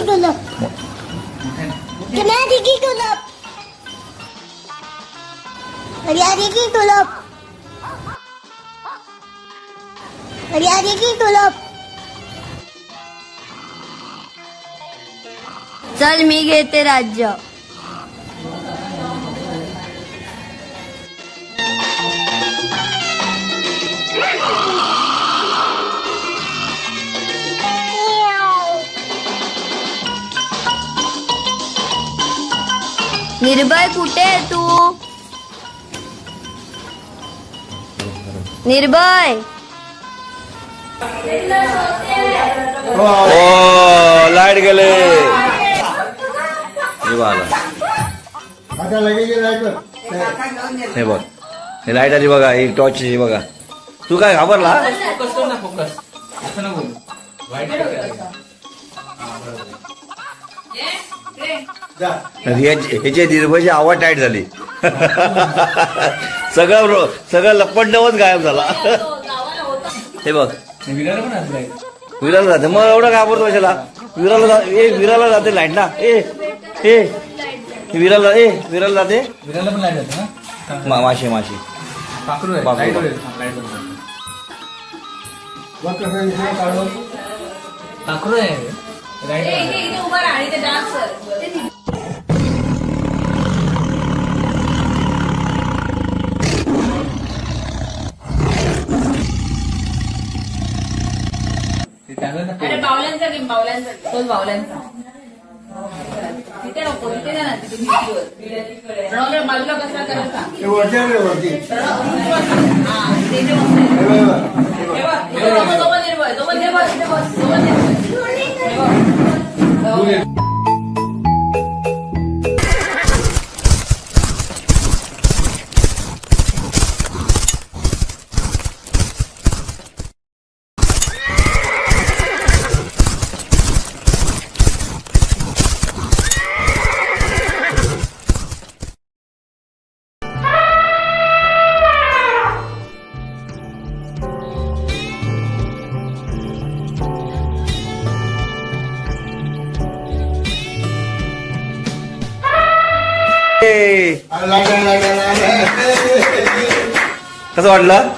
गुलाब किनारे की गुलाब हरियाली की गुलाब हरियाली की गुलाब चल मी घेते राज्य निर्भय कुठे आहे तू निर्भय लाईट गेले हे बघ हे लाईट आली बघा ही टॉर्च बघा तू काय घाबरला ह्याची निर्भयची आवाज टाईट झाली सगळं लपंडवच गायब झाला हे बघ विराला जाते मग एवढं घाबरतो कशाला विराला जाते लाईट ना विराला जाते विराला पण लाईट जाते ना माशी पाखरू आहे बावल्यांचा गेम बावल्यांचा तिथे नको तिथे ना तिथे बाजूला कसा करायचा कसं वाटलं